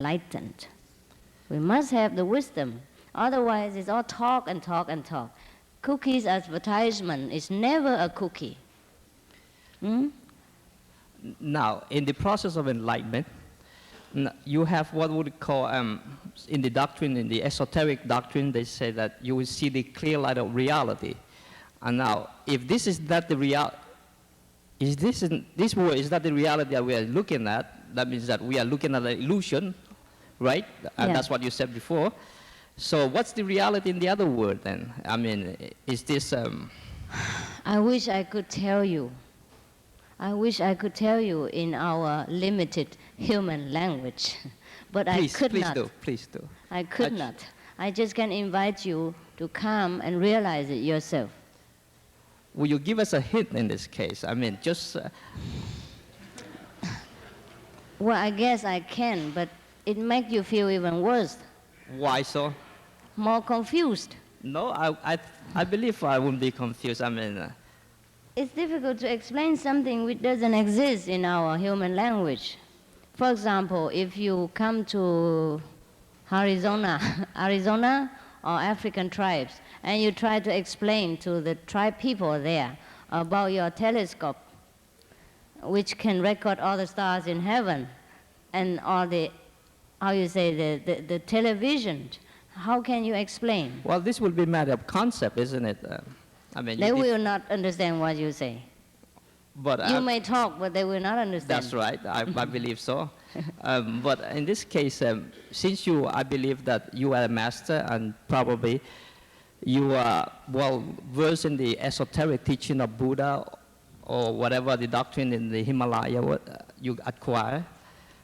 enlightened. We must have the wisdom. Otherwise, it's all talk and talk and talk. Cookies advertisement is never a cookie. Now, in the process of enlightenment, you have what would call, in the doctrine, in the esoteric doctrine, they say that you will see the clear light of reality. And now, if this is not the reality, this world is not the reality that we are looking at, that means that we are looking at an illusion, right? And that's what you said before. So what's the reality in the other world then? I mean, is this... I wish I could tell you. I wish I could tell you in our limited human language, but please, I could please not. Please do. I could not. I just can invite you to come and realize it yourself. Will you give us a hint in this case? I mean, just... Well, I guess I can, but it makes you feel even worse. Why so? More confused. No, I believe I won't be confused. I mean... It's difficult to explain something which doesn't exist in our human language. For example, if you come to Arizona or African tribes, and you try to explain to the tribe people there about your telescope, which can record all the stars in heaven, and all the, the television, how can you explain? Well, this will be a matter of concept, isn't it? I mean, they will not understand what you say. But you may talk, but they will not understand. That's right. I believe so. But in this case, since I believe that you are a master and probably you are well versed in the esoteric teaching of Buddha or whatever the doctrine in the Himalaya you acquire.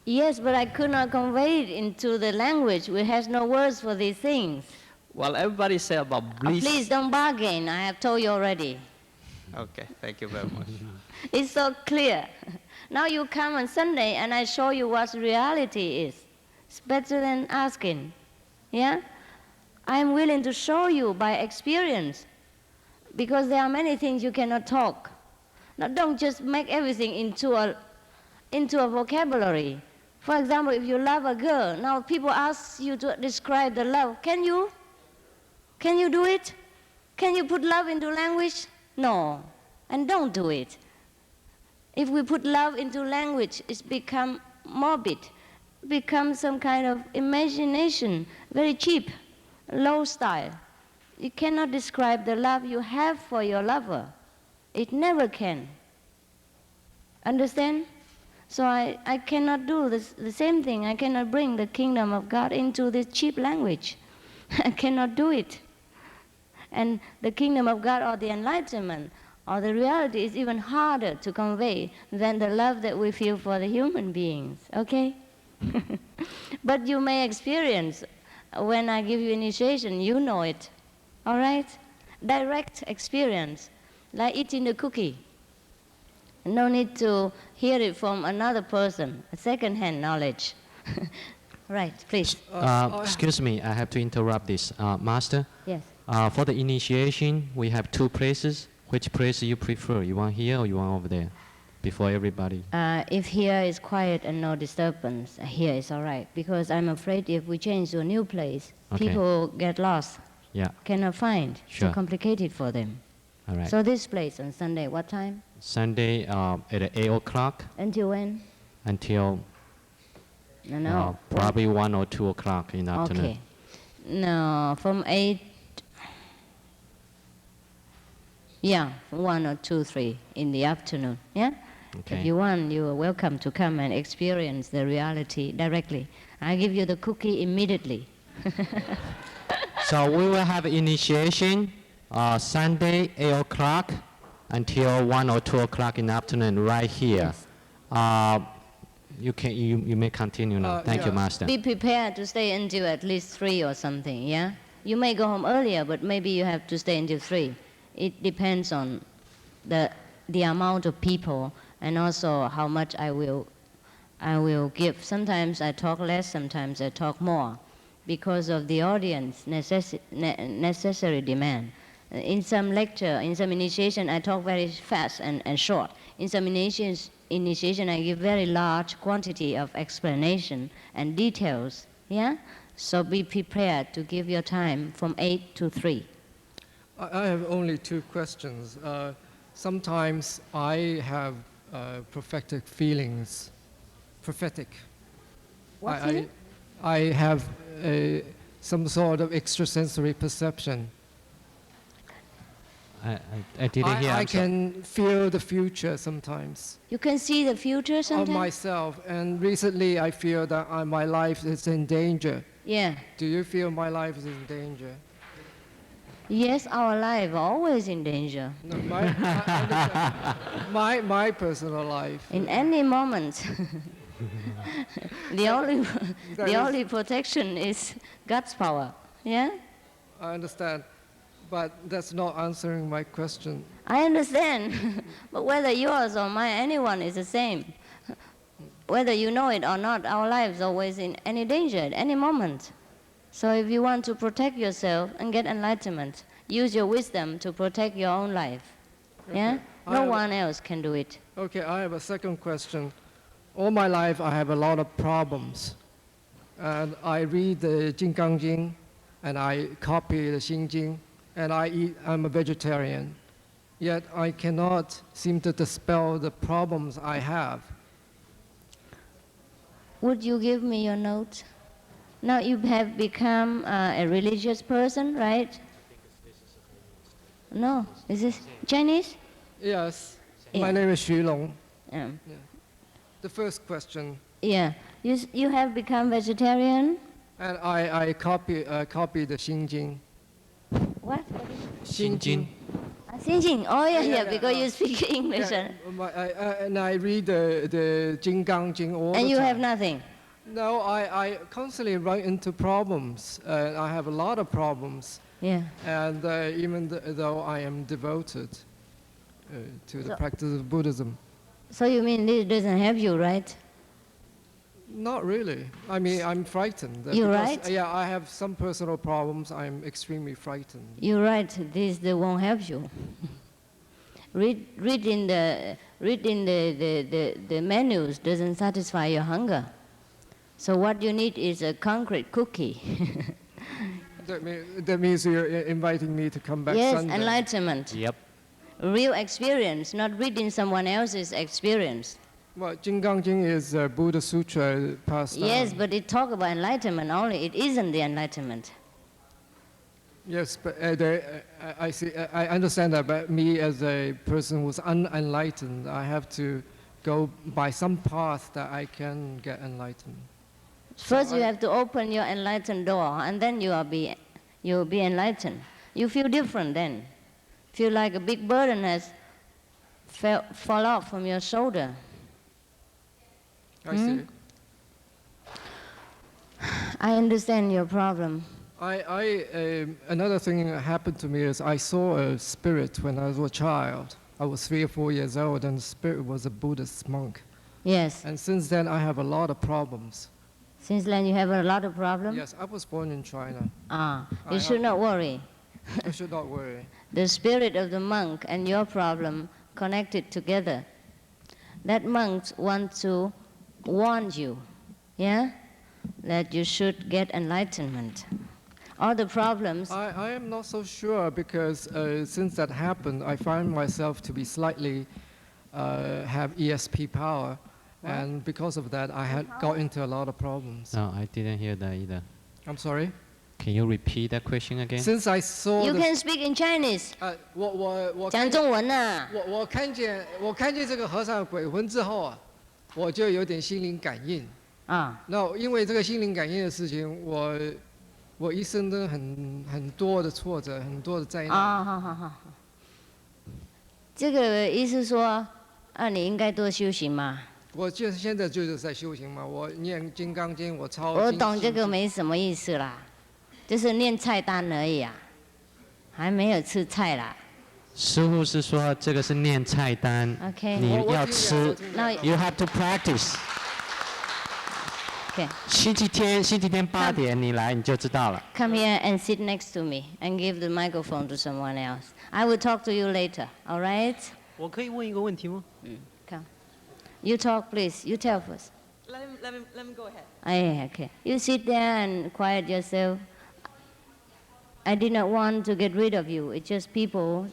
Yes, but I could not convey it into the language. We have no words for these things. Well, everybody say about bliss. Oh, please don't bargain. I have told you already. Okay, thank you very much. It's so clear. Now you come on Sunday and I show you what reality is. It's better than asking. Yeah? I'm willing to show you by experience because there are many things you cannot talk. Now don't just make everything into a vocabulary. For example, if you love a girl, now people ask you to describe the love. Can you? Can you do it? Can you put love into language? No. And don't do it. If we put love into language, it's become morbid, becomes some kind of imagination, very cheap, low style. You cannot describe the love you have for your lover. It never can. Understand? So I cannot do the same thing. I cannot bring the kingdom of God into this cheap language. I cannot do it. And the kingdom of God or the enlightenment or the reality is even harder to convey than the love that we feel for the human beings, okay? But you may experience, when I give you initiation, you know it, all right? Direct experience, like eating the cookie. No need to hear it from another person, a second-hand knowledge. Right, please. Excuse me, I have to interrupt this. Master? Yes. For the initiation, we have two places. Which place do you prefer? You want here or you want over there? Before everybody. If here is quiet and no disturbance, here is all right. Because I'm afraid if we change to a new place, people get lost. Yeah. Cannot find. Sure. Too complicated for them. All right. So this place on Sunday, what time? Sunday at 8 o'clock. Until when? Until No. Probably 1 or 2 o'clock in the afternoon. Okay. No, from 8. Yeah, 1 or 2, 3 in the afternoon. Yeah? Okay. If you want, you are welcome to come and experience the reality directly. I give you the cookie immediately. So we will have initiation Sunday 8 o'clock until 1 or 2 o'clock in the afternoon right here. Yes. You may continue now. Thank you, Master. Be prepared to stay until at least 3 or something, yeah? You may go home earlier, but maybe you have to stay until 3. It depends on the amount of people and also how much I will give. Sometimes I talk less, sometimes I talk more because of the audience necessary demand. In some lecture, in some initiation, I talk very fast and short. In some initiation, I give very large quantity of explanation and details. Yeah? So be prepared to give your time from 8 to 3. I have only 2 questions. Sometimes I have prophetic feelings. Prophetic. What feeling? I have some sort of extrasensory perception. I didn't hear. I I'm sorry. can feel the future sometimes You can see the future of sometimes? myself, and recently I feel that my life is in danger. Yeah. Do you feel my life is in danger? Yes, our life always in danger. No, my personal life. In any moment. the That is- only protection is God's power. Yeah? I understand, but that's not answering my question. I understand. But whether yours or mine, anyone is the same. Whether you know it or not, our lives always in any danger at any moment. So if you want to protect yourself and get enlightenment, use your wisdom to protect your own life. Yeah? I No have- one else can do it. Okay, I have a second question. All my life I have a lot of problems. And I read the Jing Gang Jing, and I copy the Xing Jing, and I'm a vegetarian. Yet I cannot seem to dispel the problems I have. Would you give me your note? Now you have become a religious person, right? No, is this Chinese? Yes, Yeah. my name is Xu Long. Um, The first question, yeah, you have become vegetarian. and I copy the Xing Jing. What? Xing Jing. Xinjing. Oh yeah, Yeah, yeah, yeah, because you speak English. Yeah, and I read the Jing Gang Jing all And the you time. have nothing. No, I constantly run into problems. I have a lot of problems. Yeah. And even though I am devoted to the So- practice of Buddhism. So you mean this doesn't help you, right? Not really. I mean, I'm frightened. You're because, right. Yeah, I have some personal problems. I'm extremely frightened. You're right. This they won't help you. Reading the menus doesn't satisfy your hunger. So what you need is a concrete cookie. That means you're inviting me to come back Yes, Sunday. enlightenment. Yep. Real experience, not reading someone else's experience. Well, Jing Gang Jing is a Buddha Sutra passed down. Yes, but it talk about enlightenment only. It isn't the enlightenment. Yes, but I see. I understand that. But me, as a person who's unenlightened, I have to go by some path that I can get enlightened. First, you I- have to open your enlightened door, and then you'll be enlightened. You feel different then. Feel like a big burden has fall off from your shoulder. I see. I understand your problem. Another thing that happened to me is I saw a spirit when I was a child. I was 3 or 4 years old, and the spirit was a Buddhist monk. Yes. And since then, I have a lot of problems. Since then, you have a lot of problems. Yes, I was born in China. You should not worry. I should not worry. The spirit of the monk and your problem connected together. That monk wants to warn you, yeah, that you should get enlightenment. All the problems. I am not so sure because since that happened, I find myself to be slightly have ESP power. And because of that, I had got into a lot of problems. No, I didn't hear that either. I'm sorry? Can you repeat that question again? Since I saw You the- can speak in Chinese. 我讲中文呐、我看见这个和尚的鬼魂之后啊，我就有点心灵感应。啊。那因为这个心灵感应的事情，我一生都很多的挫折，很多的灾难。好。这个意思说，你应该多修行嘛。我现在就是在修行嘛，我念《金刚经》，我抄。我懂这个没什么意思啦，就是念菜单而已啊，还没有吃菜啦。师傅是说这个是念菜单 OK 你我要吃听了我听了那，You have to practice。 Okay. 星期天8点你来你就知道了。 Come here and sit next to me and give the microphone to someone else. I will talk to you later. All right? 我可以问一个问题吗？ Come. You talk, please. You tell first. Let him go ahead. Yeah, okay. You sit there and quiet yourself. I did not want to get rid of you. It's just people,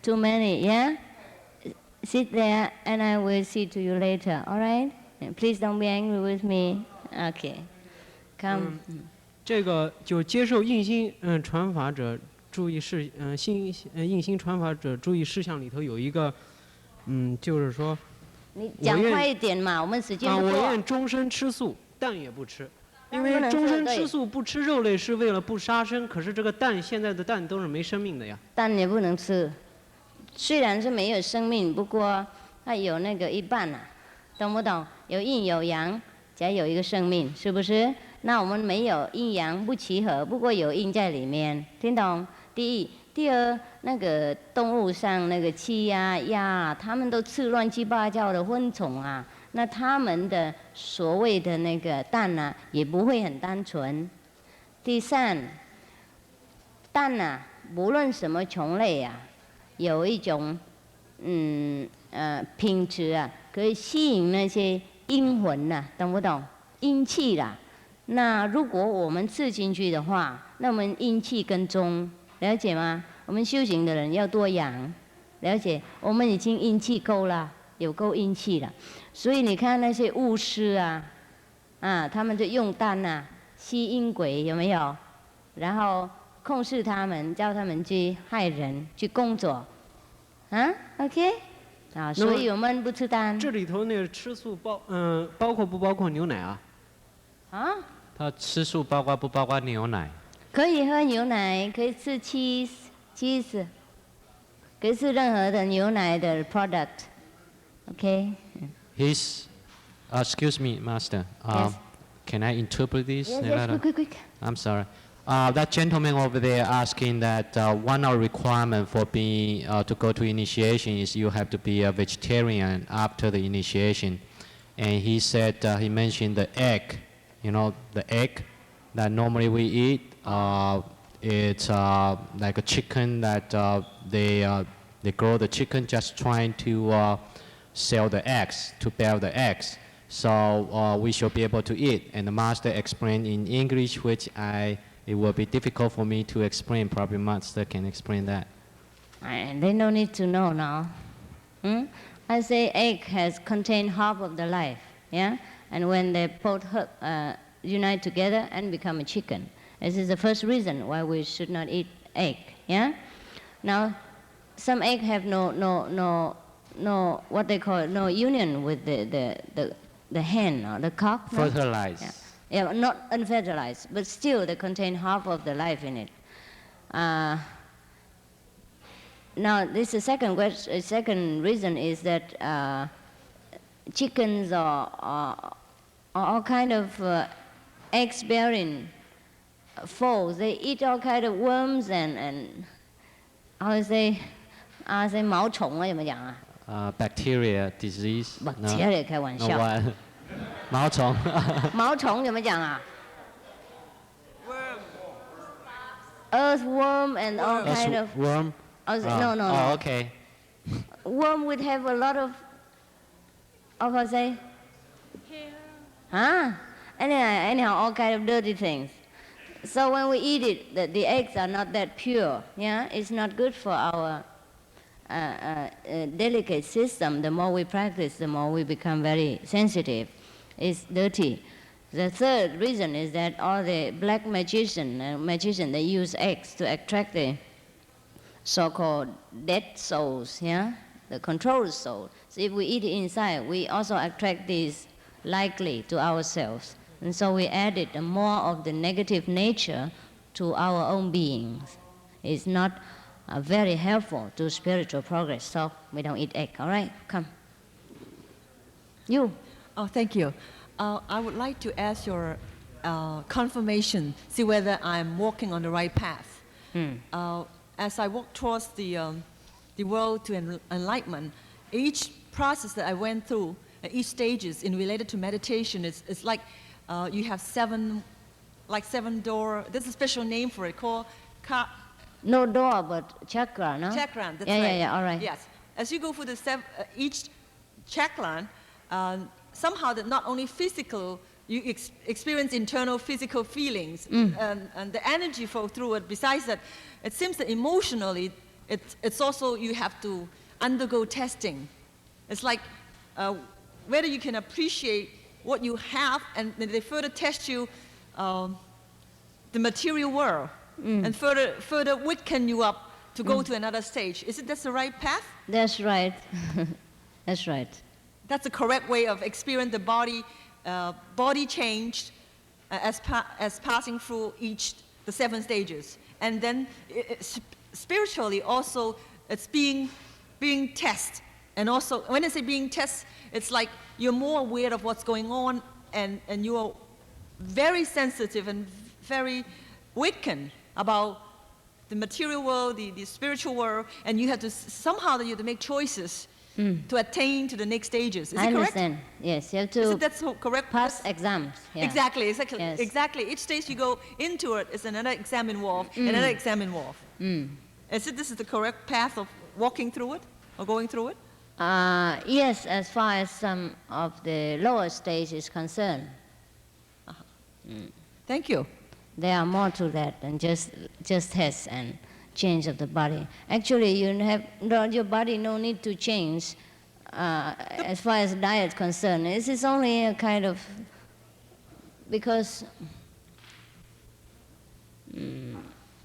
too many, yeah? Sit there and I will see to you later, all right? And please don't be angry with me. Okay. Come. 这个就接受印心传法者注意事印心传法者注意事项里头有一个就是说你讲快一点嘛，我们时间不够。我愿终身吃素，蛋也不吃。因为终身吃素不吃肉类是为了不杀生，可是这个蛋现在的蛋都是没生命的呀。蛋也不能吃，虽然是没有生命，不过它有那个一半啊，懂不懂？有阴有阳，才有一个生命，是不是？那我们没有阴阳不齐合，不过有阴在里面，听懂？第一，第二，那个动物上那个鸡呀、鸭，它们都吃乱七八糟的昆虫啊。那他们的所谓的那个蛋呢，也不会很单纯。第三，蛋呢，无论什么虫类啊，有一种品质啊，可以吸引那些阴魂呐，懂不懂？阴气啦。那如果我们吃进去的话，那我们阴气跟踪，了解吗？我们修行的人要多养，了解？我们已经阴气够了，有够阴气了。所以你看那些巫师啊，他们就用蛋啊吸阴鬼，有没有？然后控制他们，叫他们去害人，去工作，OK？ 所以我们不吃蛋。这里头那个吃素包括不包括牛奶啊？他吃素包括不包括牛奶？可以喝牛奶，可以吃 cheese， 可以吃任何的牛奶的 product，OK？ Excuse me, Master. Yes. Can I interpret this? Yes, quick. I'm sorry. That gentleman over there asking that one of the requirement for being to go to initiation is you have to be a vegetarian after the initiation, and he said he mentioned the egg. You know the egg that normally we eat. It's like a chicken that they grow the chicken just trying to sell the eggs, to bear the eggs. So we should be able to eat. And the master explained in English, which it will be difficult for me to explain. Probably master can explain that. They no need to know now. I say egg has contained half of the life, yeah? And when they both unite together and become a chicken. This is the first reason why we should not eat egg, yeah? Now, some egg have no what they call no union with the hen or the cock. Fertilized. Yeah, not unfertilized, but still they contain half of the life in it. Now, this is second reason is that chickens are all kind of eggs-bearing foals. They eat all kind of worms and how to say 毛虫啊，怎么讲啊？Bacteria disease. Bacteria 开玩笑。毛虫。毛虫怎么讲啊？Earthworm and all kind of. Worm. No. Oh, okay. Worm would have a lot of I say. Anyhow, all kind of dirty things. So when we eat it, the eggs are not that pure. Yeah, it's not good for our delicate system. The more we practice, the more we become very sensitive. It's dirty. The third reason is that all the black magicians, they use eggs to attract the so-called dead souls, yeah, the controlled soul. So if we eat it inside, we also attract these likely to ourselves. And so we added more of the negative nature to our own beings. It's not very helpful to spiritual progress, so we don't eat egg, all right? Come. You. Oh, thank you. I would like to ask your confirmation, see whether I'm walking on the right path. As I walk towards the world to enlightenment, each process that I went through, each stages in related to meditation, it's like you have seven door. There's a special name for it called no door, but chakra, no? Chakra. That's yeah, right. Yeah. All right. Yes. As you go through each chakra, somehow that not only physical, you experience internal physical feelings, and the energy flow through it. Besides that, it seems that emotionally, it's also you have to undergo testing. It's like whether you can appreciate what you have, and they further test you the material world, and further weaken you up to go to another stage. Is it that's the right path? That's right. That's right. That's the correct way of experiencing the body, body changed as passing through the 7 stages. And then spiritually also, it's being tested. And also, when I say being tested, it's like you're more aware of what's going on, and you're very sensitive and very weakened about the material world, the spiritual world, and you have to somehow you have to make choices to attain to the next stages. Is I it correct? understand. Yes, you have to Is that so correct? pass exams. Yeah. Exactly. Yes. Exactly. Each stage you go into it is another exam involved, another exam involved. Is it this is the correct path of walking through it or going through it? Yes, as far as some of the lower stage is concerned. Thank you. There are more to that than just tests and change of the body. Actually, your body no need to change as far as diet is concerned. This is only a kind of, because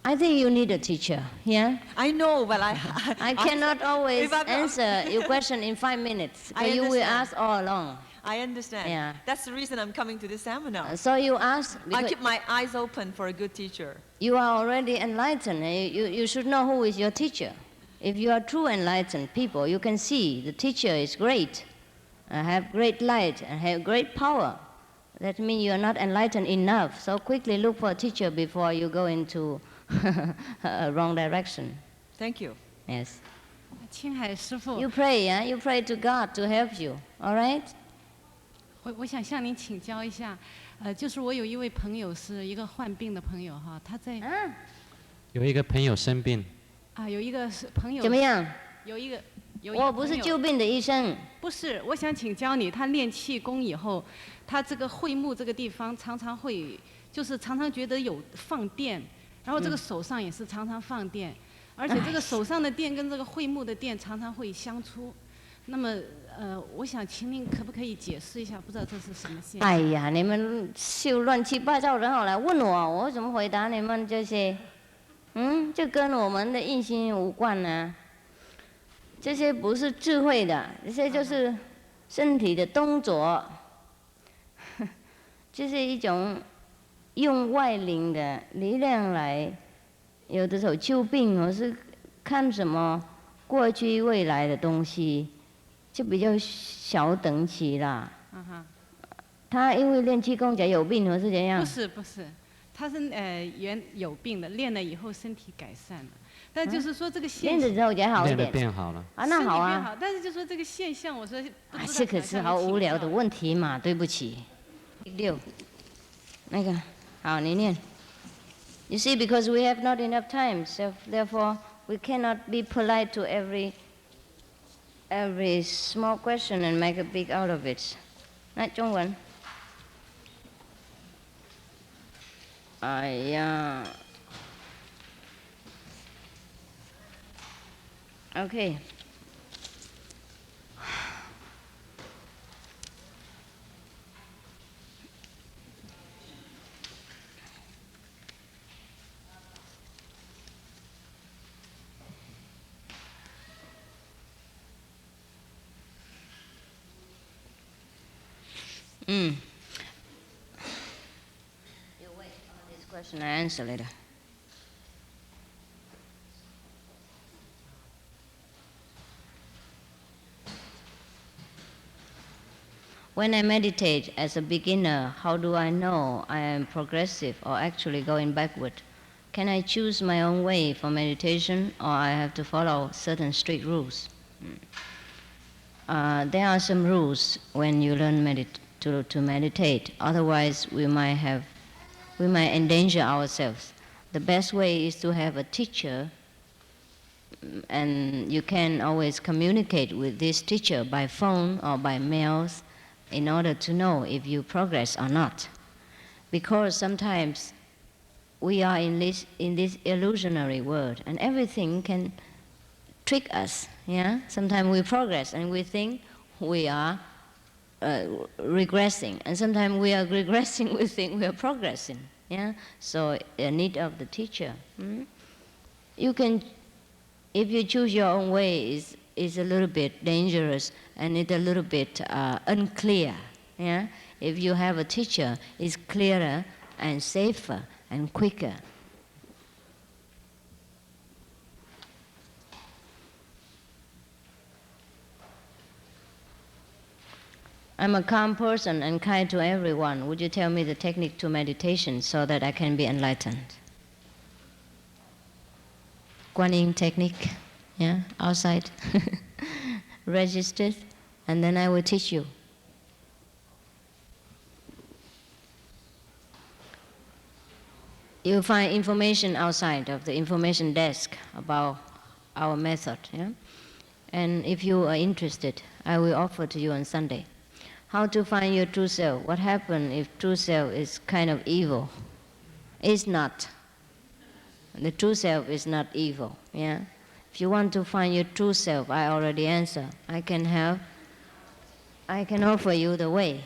I think you need a teacher, yeah? I know, but I cannot always if I'm- answer your question in 5 minutes, I but you will understand. ask all along. I understand. Yeah. That's the reason I'm coming to this seminar. So you ask, I because keep my eyes open for a good teacher. you are already enlightened. You should know who is your teacher. If you are true enlightened people, you can see the teacher is great, have great light, and have great power. That means you are not enlightened enough. So quickly look for a teacher before you go into a wrong direction. Thank you. Yes. 青海师傅， You pray, yeah? You pray to God to help you. All right? 我想向您请教一下，就是我有一位朋友是一个患病的朋友哈，他在有一个朋友生病，有一个是朋友怎么样？有一个我不是朋友救病的医生。不是，我想请教你，他练气功以后，他这个会目这个地方常常会，就是常常觉得有放电，然后这个手上也是常常放电，而且这个手上的电跟这个会目的电常常会相出。那么我想请您可不可以解释一下？不知道这是什么现象？哎呀，你们秀乱七八糟，然后来问我，我怎么回答你们这些？这跟我们的印心无关呢。这些不是智慧的，这些就是身体的动作，这是一种用外灵的力量来，有的时候救病，或是看什么过去未来的东西，就比较小等级啦。他因为练气功才有病，或是怎样？不是不是，他是原有病的，练了以后身体改善了，但就是说这个现象练的之后才好一练得点。变好了。啊，那好啊。身体变好，但是就说这个现象，我说不知道这可是好无聊的题。问题嘛，对不起。第6，那个，好，你念。You see, because we have not enough time, so therefore we cannot be polite to every small question and make a big out of it. 来，中文。哎呀。Okay. You wait on this question, I answer later. When I meditate as a beginner, how do I know I am progressive or actually going backward? Can I choose my own way for meditation, or I have to follow certain strict rules? There are some rules when you learn to meditate. Otherwise, we might endanger ourselves. The best way is to have a teacher, and you can always communicate with this teacher by phone or by mails. in order to know if you progress or not. Because sometimes we are in this illusionary world, and everything can trick us. Yeah. Sometimes we progress and we think we are regressing, and sometimes we are regressing. We think we are progressing. Yeah. So the need of the teacher. You can, if you choose your own way, is a little bit dangerous and it's a little bit unclear. Yeah. If you have a teacher, it's clearer and safer and quicker. I'm a calm person and kind to everyone. Would you tell me the technique to meditation so that I can be enlightened? Guan Yin technique, yeah, outside, registered, and then I will teach you. You'll find information outside of the information desk about our method, yeah? And if you are interested, I will offer to you on Sunday. How to find your true self? What happens if true self is kind of evil? It's not. The true self is not evil, yeah? If you want to find your true self, I already answered. I can offer you the way.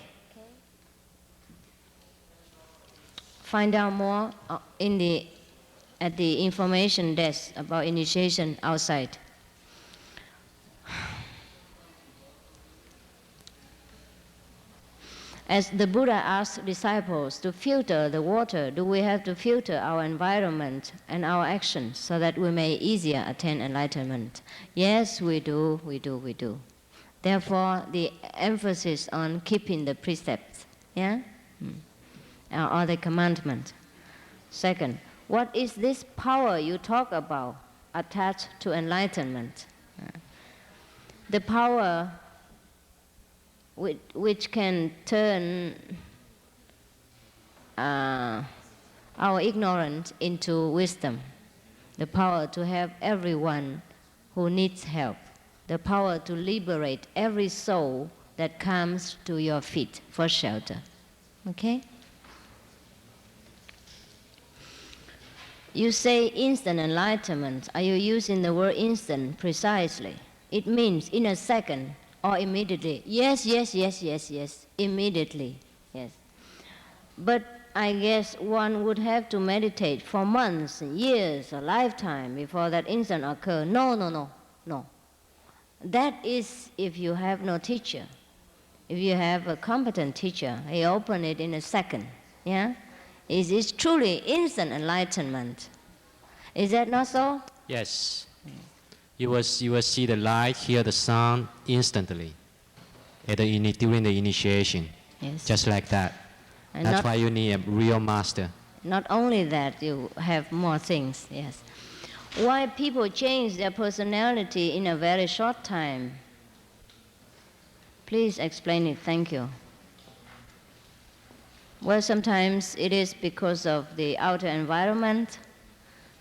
Find out more at the information desk about initiation outside. As the Buddha asked disciples to filter the water, do we have to filter our environment and our actions so that we may easier attain enlightenment? Yes, we do. Therefore, the emphasis on keeping the precepts, yeah? Or the commandment. Second, what is this power you talk about attached to enlightenment? The power which can turn our ignorance into wisdom, the power to help everyone who needs help, the power to liberate every soul that comes to your feet for shelter. Okay? You say instant enlightenment. Are you using the word instant precisely? It means in a second or immediately. Yes, immediately, yes. But I guess one would have to meditate for months, years, a lifetime before that instant occurs. No. That is if you have no teacher. If you have a competent teacher, he open it in a second, yeah? It is truly instant enlightenment. Is that not so? Yes. You will see the light, hear the sound instantly during the initiation. Yes. Just like that. And that's why you need a real master. Not only that, you have more things, yes. Why people change their personality in a very short time? Please explain it, thank you. Well, sometimes it is because of the outer environment,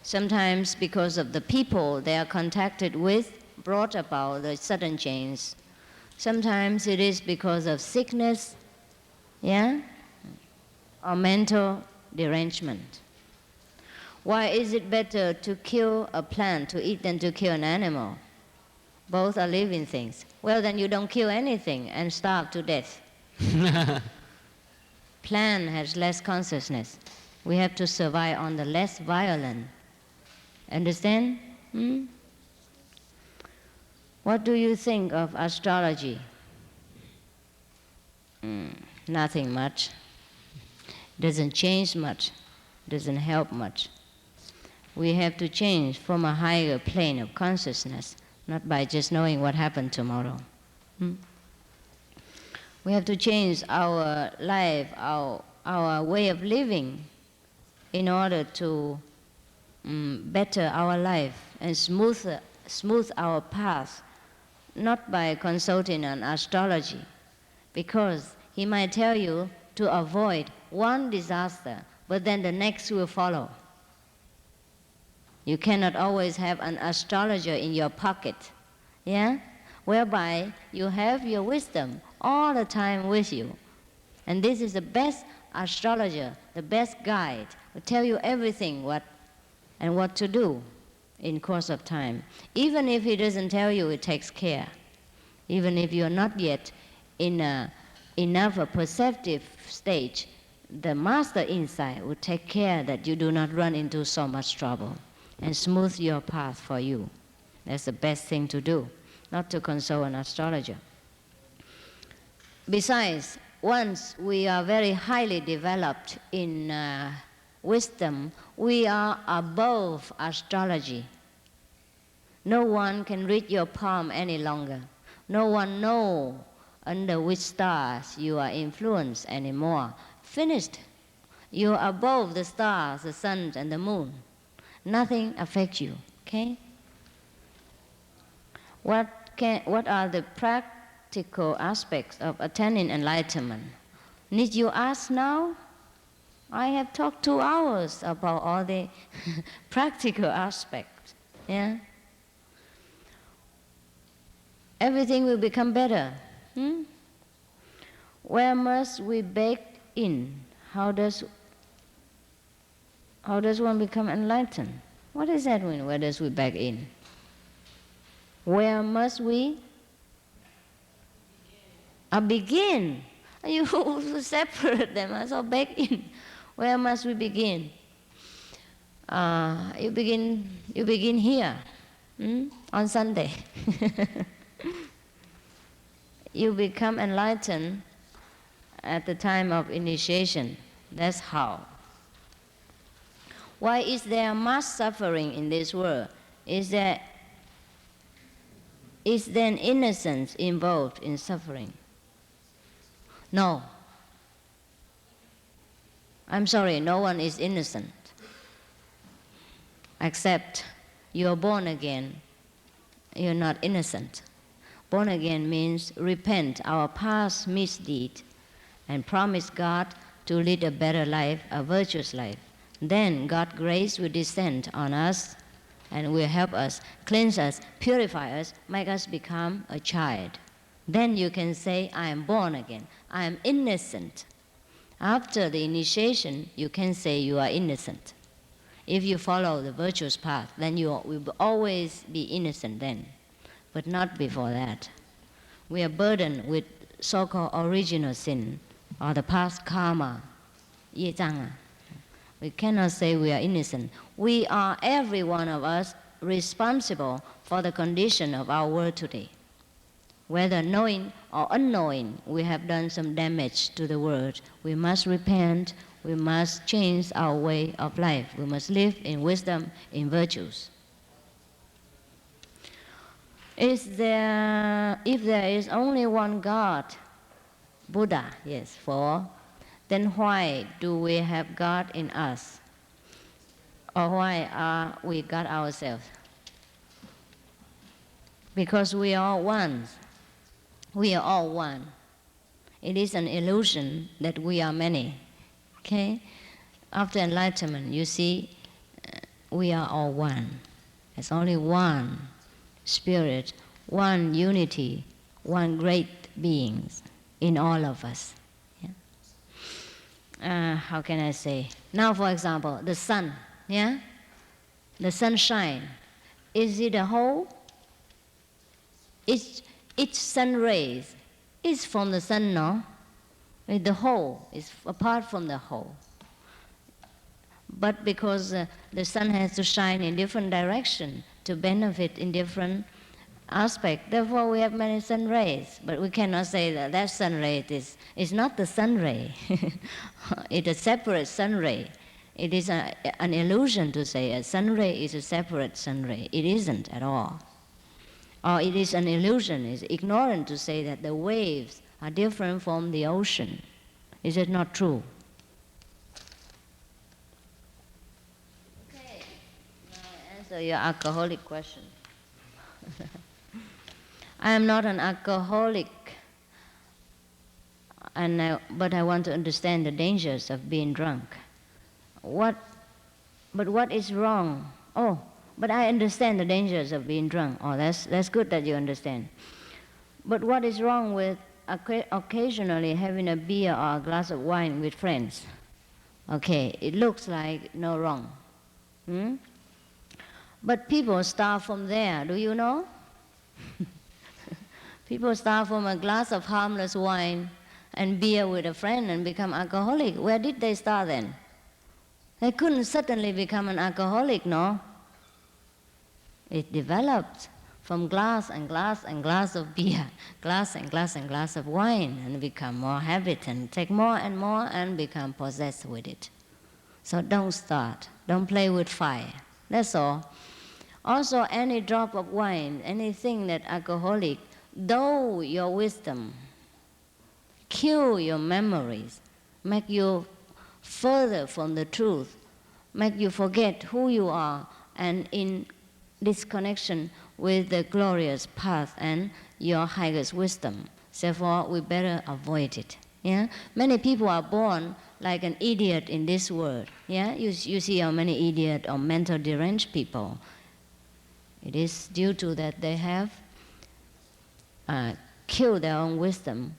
sometimes because of the people they are contacted with brought about the sudden change. Sometimes it is because of sickness, yeah, or mental derangement. Why is it better to kill a plant to eat than to kill an animal? Both are living things. Well, then you don't kill anything and starve to death. Plant has less consciousness. We have to survive on the less violent. Understand? What do you think of astrology? Nothing much. Doesn't change much. Doesn't help much. We have to change from a higher plane of consciousness, not by just knowing what happened tomorrow. We have to change our life, our way of living in order to better our life and smooth our path, not by consulting an astrology, because he might tell you to avoid one disaster, but then the next will follow. You cannot always have an astrologer in your pocket, yeah? Whereby you have your wisdom, all the time with you. And this is the best astrologer, the best guide, will tell you everything what to do in course of time. Even if he doesn't tell you, it takes care. Even if you are not yet in enough a perceptive stage, the master inside will take care that you do not run into so much trouble and smooth your path for you. That's the best thing to do, not to consult an astrologer. Besides, once we are very highly developed in wisdom, we are above astrology. No one can read your palm any longer. No one knows under which stars you are influenced anymore. Finished. You are above the stars, the sun, and the moon. Nothing affects you. Okay? What are the practical aspects of attaining enlightenment? Need you ask now? I have talked 2 hours about all the practical aspects. Yeah? Everything will become better. Where must we beg in? How does one become enlightened? What does that mean? Where does we beg in? Where must we begin? You separate them. So beg in. Where must we begin? You begin here on Sunday. You become enlightened at the time of initiation. That's how. Why is there mass suffering in this world? Is there an innocence involved in suffering? No. I'm sorry, no one is innocent. Except you're born again, you're not innocent. Born again means repent our past misdeed and promise God to lead a better life, a virtuous life. Then God's grace will descend on us and will help us, cleanse us, purify us, make us become a child. Then you can say, I am born again, I am innocent. After the initiation, you can say you are innocent. If you follow the virtuous path, then you will always be innocent then, but not before that. We are burdened with so-called original sin, or the past karma, ye zhang. We cannot say we are innocent. We are, every one of us, responsible for the condition of our world today. Whether knowing or unknowing, we have done some damage to the world. We must repent. We must change our way of life. We must live in wisdom, in virtues. If there is only one God, Buddha, yes, then why do we have God in us? Or why are we God ourselves? Because we are all one. We are all one. It is an illusion that we are many. Okay? After enlightenment, you see, we are all one. There's only one spirit, one unity, one great beings in all of us. Yeah? How can I say? Now, for example, the sun. Yeah? The sunshine. Is it a whole? Each sun rays is from the sun, no? The whole is apart from the whole. But because the sun has to shine in different direction to benefit in different aspects, therefore we have many sun rays. But we cannot say that sun ray is not the sun ray. It's a separate sun ray. It is an illusion to say a sun ray is a separate sun ray. It isn't at all. Or it is an illusion, it's ignorant to say that the waves are different from the ocean. Is it not true? Okay, now I answer your alcoholic question. I am not an alcoholic, but I want to understand the dangers of being drunk. But what is wrong? Oh, but I understand the dangers of being drunk. Oh, that's good that you understand. But what is wrong with occasionally having a beer or a glass of wine with friends. Okay, it looks like no wrong. Hmm? But people start from there, do you know? People start from a glass of harmless wine and beer with a friend and become alcoholic. Where did they start then? They couldn't suddenly become an alcoholic, no? It developed from glass and glass and glass of beer, glass and glass and glass of wine, and become more habit and take more and become possessed with it. So don't start. Don't play with fire. That's all. Also, any drop of wine, anything that alcoholic, dull your wisdom, kill your memories, make you further from the truth, make you forget who you are, and in disconnection with the glorious path and your highest wisdom. Therefore, we better avoid it. Yeah? Many people are born like an idiot in this world. Yeah? You see how many idiot or mental deranged people. It is due to that they have killed their own wisdom.